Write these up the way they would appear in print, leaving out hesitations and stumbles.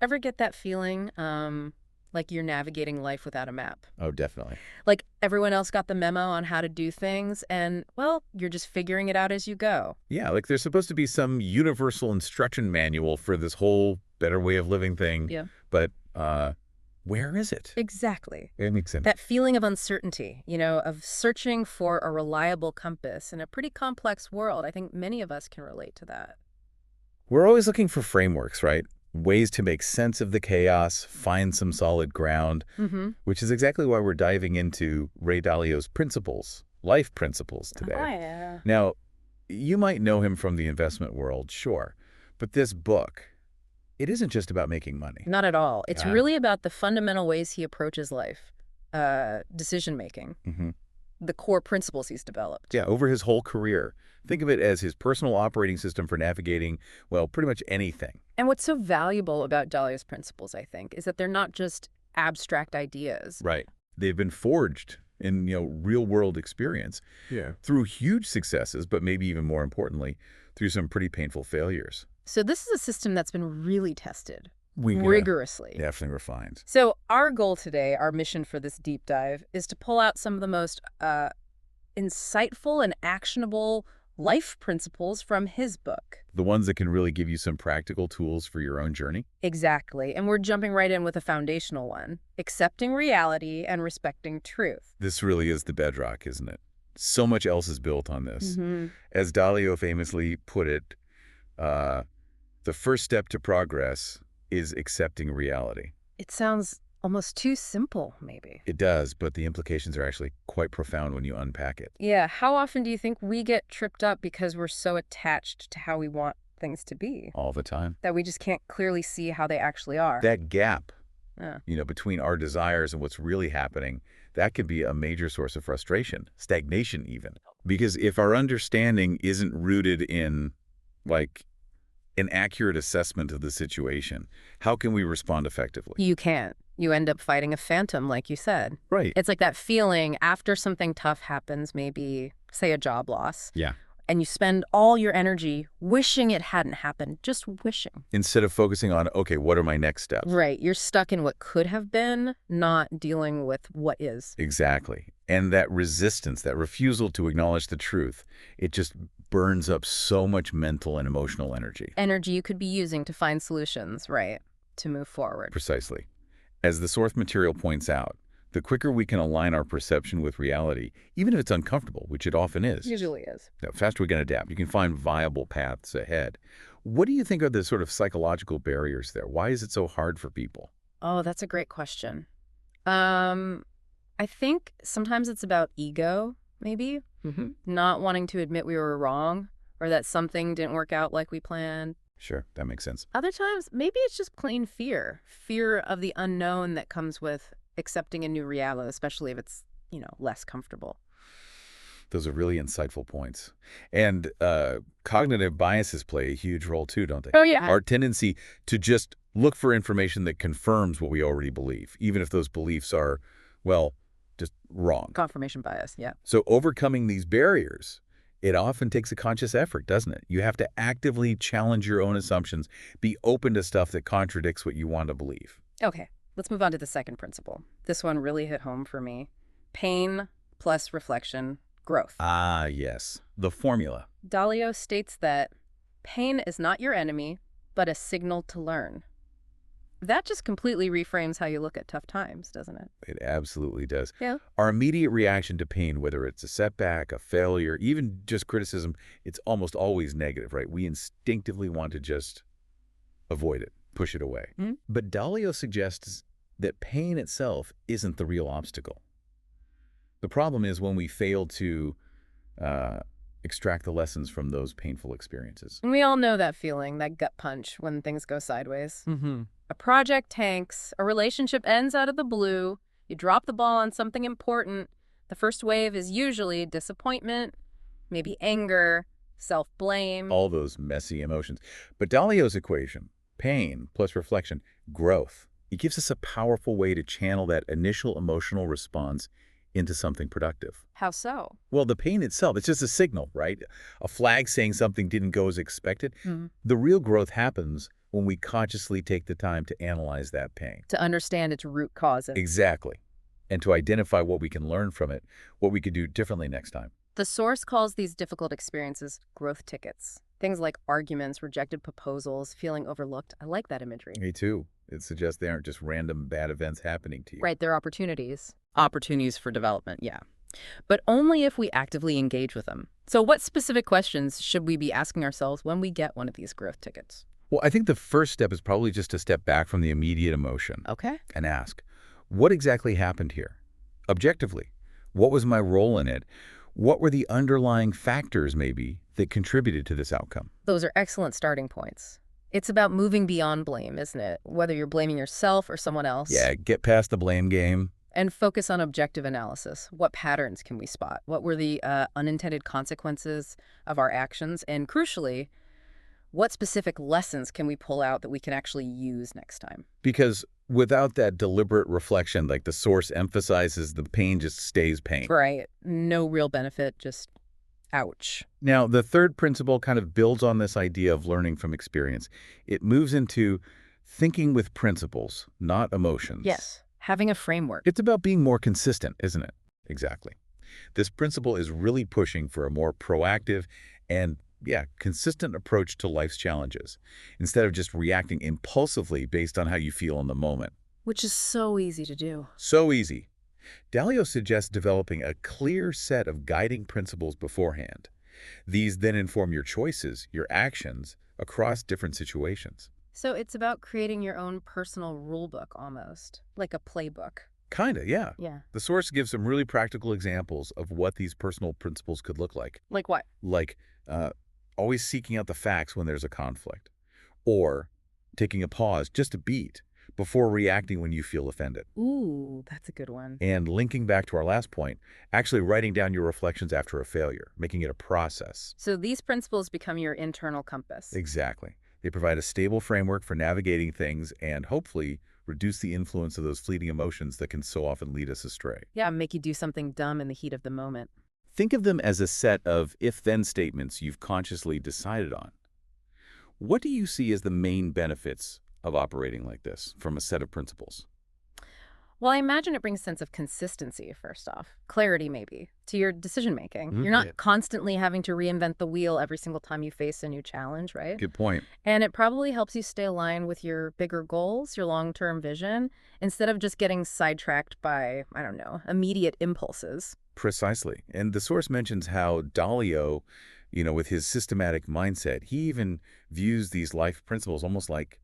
Ever get that feeling, like you're navigating life without a map? Oh, definitely. Like everyone else got the memo on how to do things, and, well, you're just figuring it out as you go. Yeah, like there's supposed to be some universal instruction manual for this whole better way of living thing, Yeah. but where is it? Exactly. It makes sense. That feeling of uncertainty, of searching for a reliable compass in a pretty complex world. I think many of us can relate to that. We're always looking for frameworks, right? Ways to make sense of the chaos, find some solid ground, Mm-hmm. which is exactly why we're diving into Ray Dalio's principles, life principles Oh, today. yeah. Now, you might know him from the investment world, sure, but this book, it isn't just about making money. Not at all. It's Yeah. really about the fundamental ways he approaches life, decision making, hmm the core principles he's developed. Yeah, over his whole career. Think of it as his personal operating system for navigating, well, pretty much anything. And what's so valuable about Dalio's principles, I think, is that they're not just abstract ideas. Right. They've been forged in, real-world experience. Yeah. Through huge successes, but maybe even more importantly, through some pretty painful failures. So this is a system that's been really tested We rigorously. definitely refined. So our goal today, our mission for this deep dive, is to pull out some of the most insightful and actionable life principles from his book. The ones that can really give you some practical tools for your own journey. Exactly. And we're jumping right in with a foundational one, accepting reality and respecting truth. This really is the bedrock, isn't it? So much else is built on this. Mm-hmm. As Dalio famously put it, the first step to progress is accepting reality. It sounds almost too simple, maybe. It does, but the implications are actually quite profound when you unpack it. Yeah, how often do you think we get tripped up because we're so attached to how we want things to be All the time. that we just can't clearly see how they actually are? That gap, Yeah. between our desires and what's really happening, that can be a major source of frustration, stagnation even. Because if our understanding isn't rooted in, like, an accurate assessment of the situation, how can we respond effectively? You can't. You end up fighting a phantom, like you said. Right. It's like that feeling after something tough happens, maybe, say, a job loss, Yeah. and you spend all your energy wishing it hadn't happened, just wishing. Instead of focusing on, okay, what are my next steps? Right. You're stuck in what could have been, not dealing with what is. Exactly. And that resistance, that refusal to acknowledge the truth, it just burns up so much mental and emotional energy. Energy you could be using to find solutions, right, to move forward. Precisely. As the source material points out, the quicker we can align our perception with reality, even if it's uncomfortable, which it often is, Usually is. the faster we can adapt. You can find viable paths ahead. What do you think are the sort of psychological barriers there? Why is it so hard for people? Oh, that's a great question. I think sometimes it's about ego, maybe. Mm-hmm. Not wanting to admit we were wrong or that something didn't work out like we planned. Sure, that makes sense. Other times, maybe it's just plain fear. Fear of the unknown that comes with accepting a new reality, especially if it's, less comfortable. Those are really insightful points. And cognitive biases play a huge role too, don't they? Oh, yeah. Our tendency to just look for information that confirms what we already believe, even if those beliefs are, well, just wrong. Confirmation bias, yeah. So overcoming these barriers, it often takes a conscious effort, doesn't it? You have to actively challenge your own assumptions, be open to stuff that contradicts what you want to believe. Okay, let's move on to the second principle. This one really hit home for me. Pain plus reflection, growth. Ah, yes. The formula. Dalio states that pain is not your enemy, but a signal to learn. That just completely reframes how you look at tough times, doesn't it? It absolutely does. Yeah. Our immediate reaction to pain, whether it's a setback, a failure, even just criticism, it's almost always negative, right? We instinctively want to just avoid it, push it away. Mm-hmm. But Dalio suggests that pain itself isn't the real obstacle. The problem is when we fail to extract the lessons from those painful experiences. And we all know that feeling, that gut punch when things go sideways. Mm-hmm. A project tanks, a relationship ends out of the blue, you drop the ball on something important. The first wave is usually disappointment, maybe anger, self-blame. All those messy emotions. But Dalio's equation, pain plus reflection, growth, it gives us a powerful way to channel that initial emotional response into something productive. How so? Well, the pain itself, it's just a signal, right? A flag saying something didn't go as expected. Mm-hmm. The real growth happens when we consciously take the time to analyze that pain. To understand its root causes. Exactly. And to identify what we can learn from it, what we could do differently next time. The source calls these difficult experiences growth tickets. Things like arguments, rejected proposals, feeling overlooked. I like that imagery. Me too. It suggests they aren't just random bad events happening to you. Right, they're opportunities. Opportunities for development, yeah. But only if we actively engage with them. So what specific questions should we be asking ourselves when we get one of these growth tickets? Well, I think the first step is probably just to step back from the immediate emotion. Okay. And ask, what exactly happened here? Objectively, what was my role in it? What were the underlying factors, maybe, that contributed to this outcome? Those are excellent starting points. It's about moving beyond blame, isn't it? Whether you're blaming yourself or someone else. Yeah, get past the blame game. And focus on objective analysis. What patterns can we spot? What were the unintended consequences of our actions? And crucially, what specific lessons can we pull out that we can actually use next time? Because without that deliberate reflection, like the source emphasizes, the pain just stays pain. Right. No real benefit, just ouch. Now, the third principle kind of builds on this idea of learning from experience. It moves into thinking with principles, not emotions. Yes. Having a framework. It's about being more consistent, isn't it? Exactly. This principle is really pushing for a more proactive and, consistent approach to life's challenges, instead of just reacting impulsively based on how you feel in the moment. Which is so easy to do. So easy. Dalio suggests developing a clear set of guiding principles beforehand. These then inform your choices, your actions, across different situations. So it's about creating your own personal rule book almost, like a playbook. Kinda, yeah. Yeah. The source gives some really practical examples of what these personal principles could look like. Like what? Like always seeking out the facts when there's a conflict, or taking a pause, just a beat, before reacting when you feel offended. Ooh, that's a good one. And linking back to our last point, actually writing down your reflections after a failure, making it a process. So these principles become your internal compass. Exactly. They provide a stable framework for navigating things and hopefully reduce the influence of those fleeting emotions that can so often lead us astray. Yeah, make you do something dumb in the heat of the moment. Think of them as a set of if-then statements you've consciously decided on. What do you see as the main benefits of operating like this from a set of principles? Well, I imagine it brings a sense of consistency, first off. Clarity, maybe, to your decision-making. You're Yeah. not constantly having to reinvent the wheel every single time you face a new challenge, right? Good point. And it probably helps you stay aligned with your bigger goals, your long-term vision, instead of just getting sidetracked by, I don't know, immediate impulses. Precisely. And the source mentions how Dalio, with his systematic mindset, he even views these life principles almost like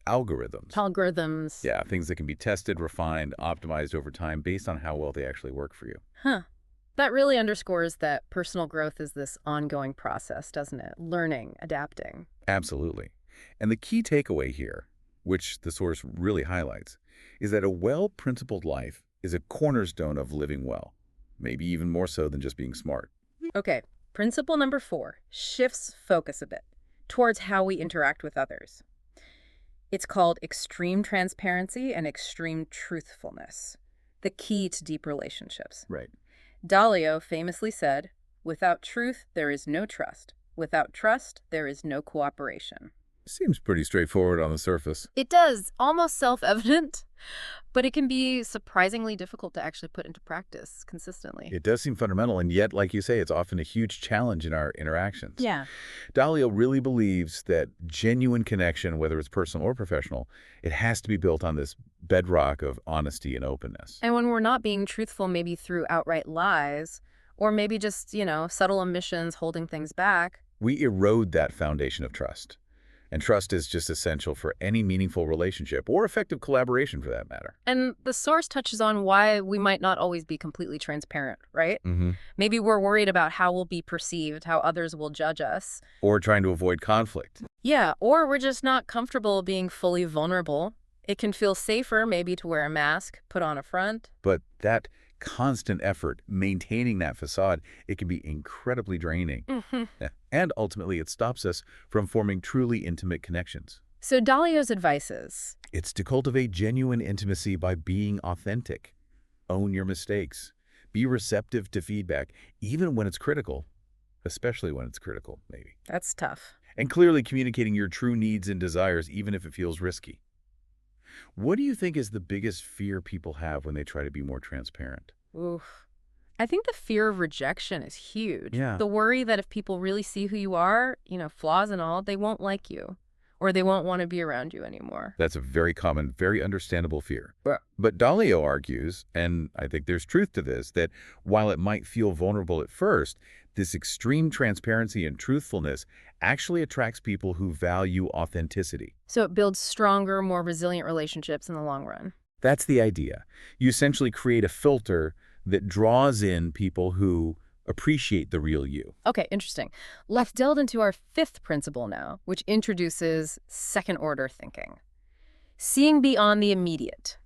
algorithms. Algorithms. Yeah, things that can be tested, refined, optimized over time based on how well they actually work for you. Huh. That really underscores that personal growth is this ongoing process, doesn't it? Learning, adapting. Absolutely. And the key takeaway here, which the source really highlights, is that a well-principled life is a cornerstone of living well, maybe even more so than just being smart. Okay, principle number 4 shifts focus a bit towards how we interact with others. It's called extreme transparency and extreme truthfulness, the key to deep relationships. Right. Dalio famously said, "Without truth, there is no trust. Without trust, there is no cooperation." Seems pretty straightforward on the surface. It does, almost self-evident, but it can be surprisingly difficult to actually put into practice consistently. It does seem fundamental, and yet, like you say, it's often a huge challenge in our interactions. Yeah. Dalio really believes that genuine connection, whether it's personal or professional, it has to be built on this bedrock of honesty and openness. And when we're not being truthful, maybe through outright lies, or maybe just, subtle omissions holding things back. We erode that foundation of trust. And trust is just essential for any meaningful relationship or effective collaboration for that matter. And the source touches on why we might not always be completely transparent, right? Maybe we're worried about how we'll be perceived, how others will judge us. Or trying to avoid conflict. Yeah, or we're just not comfortable being fully vulnerable. It can feel safer maybe to wear a mask, put on a front. But that constant effort, maintaining that facade, it can be incredibly draining. Yeah. And ultimately, it stops us from forming truly intimate connections. So Dalio's advice is? It's to cultivate genuine intimacy by being authentic. Own your mistakes. Be receptive to feedback, even when it's critical, especially when it's critical, maybe. That's tough. And clearly communicating your true needs and desires, even if it feels risky. What do you think is the biggest fear people have when they try to be more transparent? Oof. I think the fear of rejection is huge. Yeah. The worry that if people really see who you are, flaws and all, they won't like you or they won't want to be around you anymore. That's a very common, very understandable fear. Yeah. But Dalio argues, and I think there's truth to this, that while it might feel vulnerable at first, this extreme transparency and truthfulness actually attracts people who value authenticity. So it builds stronger, more resilient relationships in the long run. That's the idea. You essentially create a filter that draws in people who appreciate the real you. Okay, interesting. Let's delve into our fifth principle now, which introduces second-order thinking. Seeing beyond the immediate.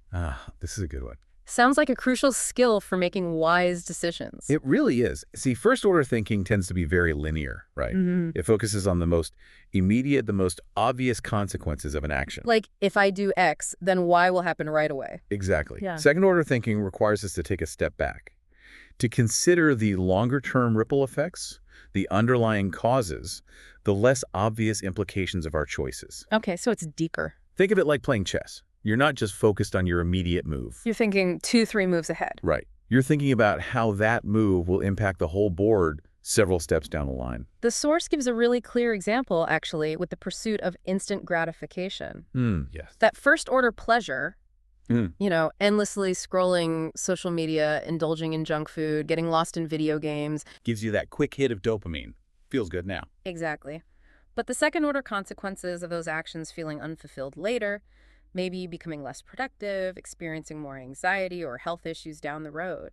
This is a good one. Sounds like a crucial skill for making wise decisions. It really is. See, first-order thinking tends to be very linear, right? It focuses on the most immediate, the most obvious consequences of an action. Like, if I do X, then Y will happen right away. Exactly. Yeah. Second-order thinking requires us to take a step back, to consider the longer-term ripple effects, the underlying causes, the less obvious implications of our choices. Okay, so it's deeper. Think of it like playing chess. You're not just focused on your immediate move. You're thinking 2-3 moves ahead. Right. You're thinking about how that move will impact the whole board several steps down the line. The source gives a really clear example, actually, with the pursuit of instant gratification. Yes. That first-order pleasure, endlessly scrolling social media, indulging in junk food, getting lost in video games. Gives you that quick hit of dopamine. Feels good now. Exactly. But the second-order consequences of those actions feeling unfulfilled later, maybe becoming less productive, experiencing more anxiety or health issues down the road.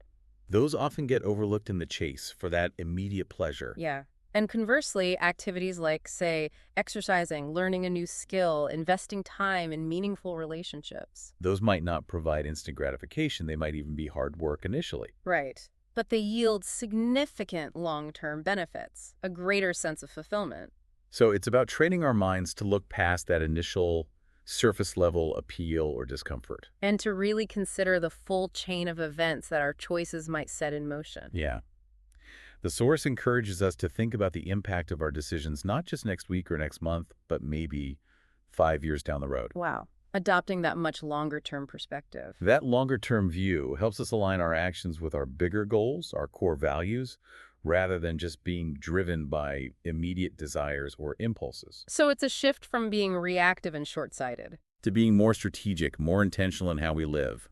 Those often get overlooked in the chase for that immediate pleasure. Yeah. And conversely, activities like, say, exercising, learning a new skill, investing time in meaningful relationships. Those might not provide instant gratification. They might even be hard work initially. Right. But they yield significant long-term benefits, a greater sense of fulfillment. So it's about training our minds to look past that initial surface-level appeal or discomfort. And to really consider the full chain of events that our choices might set in motion. Yeah. The source encourages us to think about the impact of our decisions not just next week or next month, but maybe 5 years down the road. Wow. Adopting that much longer-term perspective. That longer-term view helps us align our actions with our bigger goals, our core values, rather than just being driven by immediate desires or impulses. So it's a shift from being reactive and short-sighted to being more strategic, more intentional in how we live.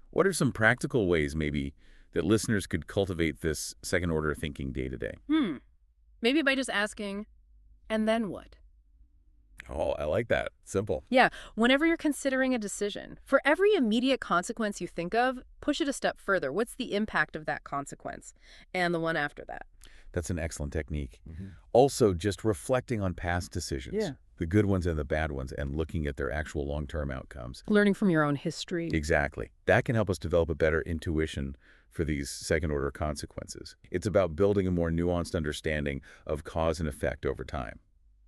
What are some practical ways, maybe, that listeners could cultivate this second-order thinking day to day? Maybe by just asking, and then what? Oh, I like that. Simple. Yeah, whenever you're considering a decision, for every immediate consequence you think of, push it a step further. What's the impact of that consequence? And the one after that. That's an excellent technique. Also, just reflecting on past decisions. Yeah. The good ones and the bad ones, and looking at their actual long-term outcomes. Learning from your own history. Exactly. That can help us develop a better intuition for these second-order consequences. It's about building a more nuanced understanding of cause and effect over time.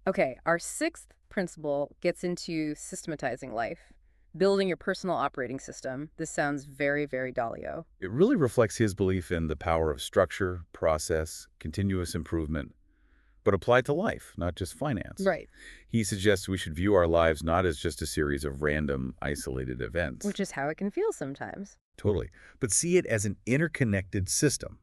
Okay, our sixth principle gets into systematizing life, building your personal operating system. This sounds very, very Dalio. It really reflects his belief in the power of structure, process, continuous improvement, but applied to life, not just finance. Right. He suggests we should view our lives not as just a series of random, isolated events. Which is how it can feel sometimes. Totally. But see it as an interconnected system.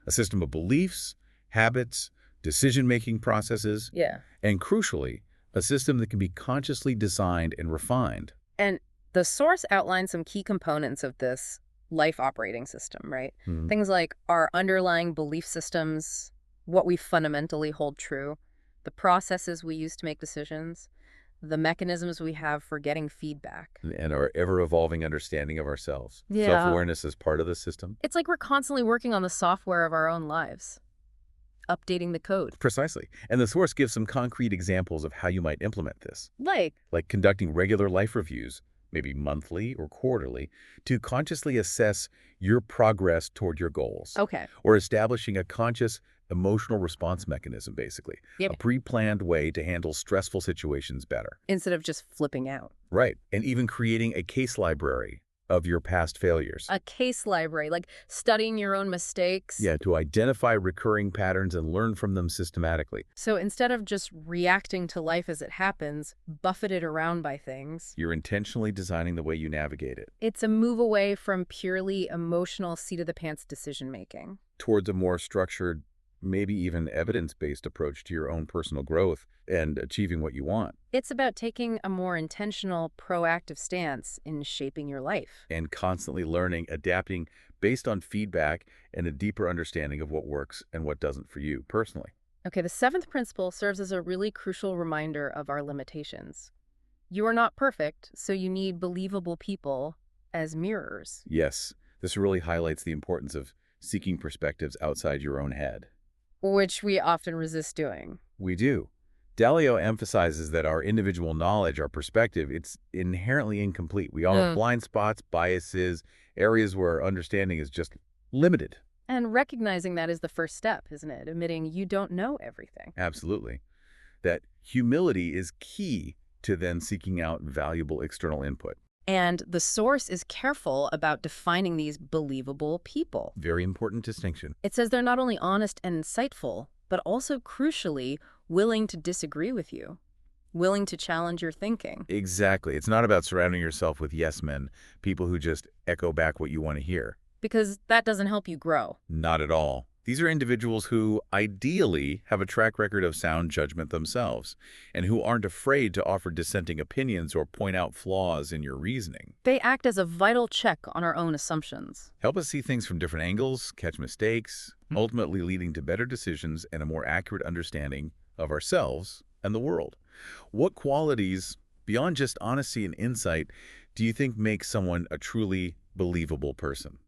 A system of beliefs, habits, decision-making processes, Yeah. and crucially, a system that can be consciously designed and refined. And the source outlines some key components of this life operating system, right? Things like our underlying belief systems, what we fundamentally hold true, the processes we use to make decisions, the mechanisms we have for getting feedback. And our ever-evolving understanding of ourselves. Yeah. Self-awareness is part of the system. It's like we're constantly working on the software of our own lives, updating the code. Precisely. And the source gives some concrete examples of how you might implement this. Like conducting regular life reviews, maybe monthly or quarterly, to consciously assess your progress toward your goals. Okay. Or establishing a conscious emotional response mechanism, basically. Yep. A pre-planned way to handle stressful situations better. Instead of just flipping out. Right. And even creating a case library of your past failures. A case library, like studying your own mistakes. Yeah, to identify recurring patterns and learn from them systematically. So instead of just reacting to life as it happens, buffeted around by things, You're intentionally designing the way you navigate it it's a move away from purely emotional seat-of-the-pants decision-making. towards a more structured, maybe even evidence-based approach to your own personal growth and achieving what you want, It's about taking a more intentional, proactive stance in shaping your life. and constantly learning, adapting based on feedback and a deeper understanding of what works and what doesn't for you personally. Okay, the seventh principle serves as a really crucial reminder of our limitations. You are not perfect, so you need believable people as mirrors. Yes, this really highlights the importance of seeking perspectives outside your own head. Which we often resist doing. We do. Dalio emphasizes that our individual knowledge, our perspective, it's inherently incomplete. We all have Mm. blind spots, biases, areas where our understanding is just limited. And recognizing that is the first step, isn't it? Admitting you don't know everything. Absolutely. That humility is key to then seeking out valuable external input. And the source is careful about defining these believable people. Very important distinction. It says they're not only honest and insightful, but also crucially willing to disagree with you, willing to challenge your thinking. Exactly. It's not about surrounding yourself with yes men, people who just echo back what you want to hear. Because that doesn't help you grow. Not at all. These are individuals who ideally have a track record of sound judgment themselves and who aren't afraid to offer dissenting opinions or point out flaws in your reasoning. They act as a vital check on our own assumptions. Help us see things from different angles, catch mistakes, ultimately leading to better decisions and a more accurate understanding of ourselves and the world. What qualities, beyond just honesty and insight, do you think make someone a truly believable person?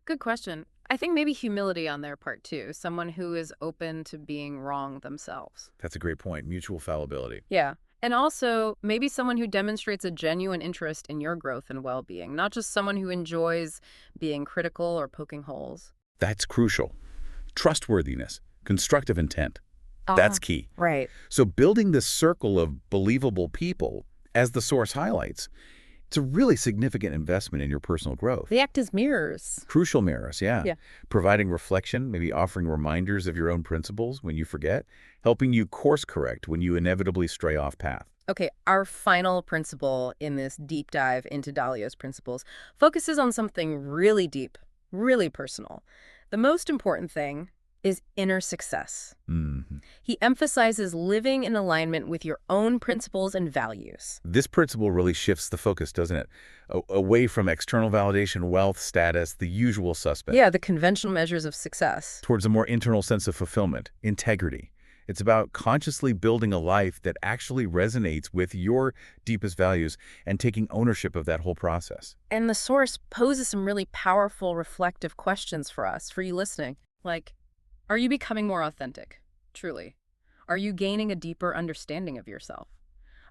Good question. I think maybe humility on their part too. Someone who is open to being wrong themselves. That's a great point. Mutual fallibility. Yeah. And also maybe someone who demonstrates a genuine interest in your growth and well-being, not just someone who enjoys being critical or poking holes. That's crucial. Trustworthiness, constructive intent. That's key. Right. So building this circle of believable people, as the source highlights, it's a really significant investment in your personal growth. They act as mirrors. Crucial mirrors, yeah. Yeah. Providing reflection, maybe offering reminders of your own principles when you forget, helping you course correct when you inevitably stray off path. Okay, our final principle in this deep dive into Dalio's principles focuses on something really deep, really personal. The most important thing is inner success. He emphasizes living in alignment with your own principles and values. This principle really shifts the focus, doesn't it? Away from external validation, wealth, status, the usual suspect. Yeah, the conventional measures of success. Towards a more internal sense of fulfillment, integrity. It's about consciously building a life that actually resonates with your deepest values and taking ownership of that whole process. And the source poses some really powerful, reflective questions for us, for you listening. Like, are you becoming more authentic? Truly. Are you gaining a deeper understanding of yourself?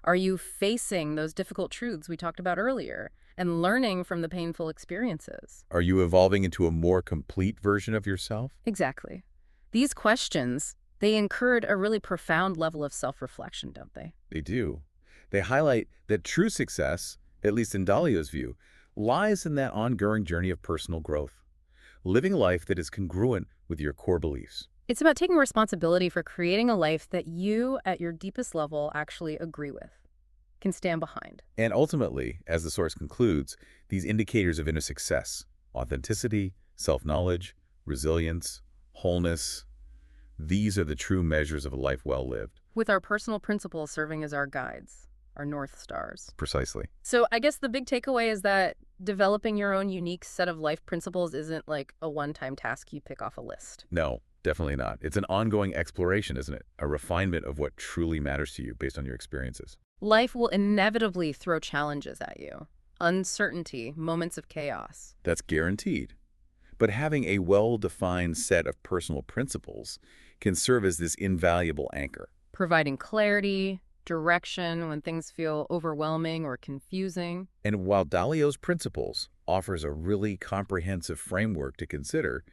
Are you facing those difficult truths we talked about earlier and learning from the painful experiences? Are you evolving into a more complete version of yourself? Exactly. These questions, they encourage a really profound level of self-reflection, don't they? They do. They highlight that true success, at least in Dalio's view, lies in that ongoing journey of personal growth. Living a life that is congruent with your core beliefs. It's about taking responsibility for creating a life that you, at your deepest level, actually agree with, can stand behind. And ultimately, as the source concludes, these indicators of inner success, authenticity, self-knowledge, resilience, wholeness, these are the true measures of a life well lived. With our personal principles serving as our guides, our North Stars. Precisely. So I guess the big takeaway is that developing your own unique set of life principles isn't like a one-time task you pick off a list. No, definitely not. It's an ongoing exploration, isn't it? A refinement of what truly matters to you based on your experiences. Life will inevitably throw challenges at you. Uncertainty, moments of chaos. That's guaranteed. But having a well-defined set of personal principles can serve as this invaluable anchor. Providing clarity, direction when things feel overwhelming or confusing. And while Dalio's principles offers a really comprehensive framework to consider,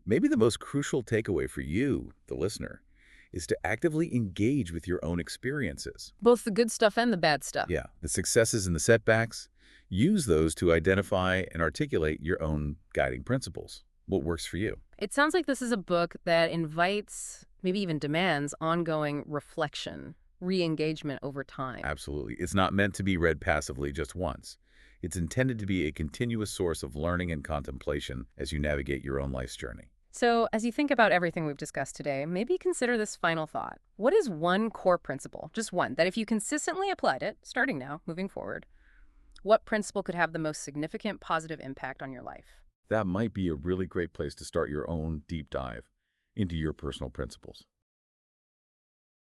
maybe the most crucial takeaway for you, the listener, is to actively engage with your own experiences. Both the good stuff and the bad stuff. Yeah, the successes and the setbacks, Use those to identify and articulate your own guiding principles. What works for you? It sounds like this is a book that invites, maybe even demands, ongoing reflection, re-engagement over time. Absolutely. It's not meant to be read passively just once. It's intended to be a continuous source of learning and contemplation as you navigate your own life's journey. So, as you think about everything we've discussed today, maybe consider this final thought. What is one core principle, just one, that if you consistently applied it, starting now, moving forward, what principle could have the most significant positive impact on your life? That might be a really great place to start your own deep dive into your personal principles.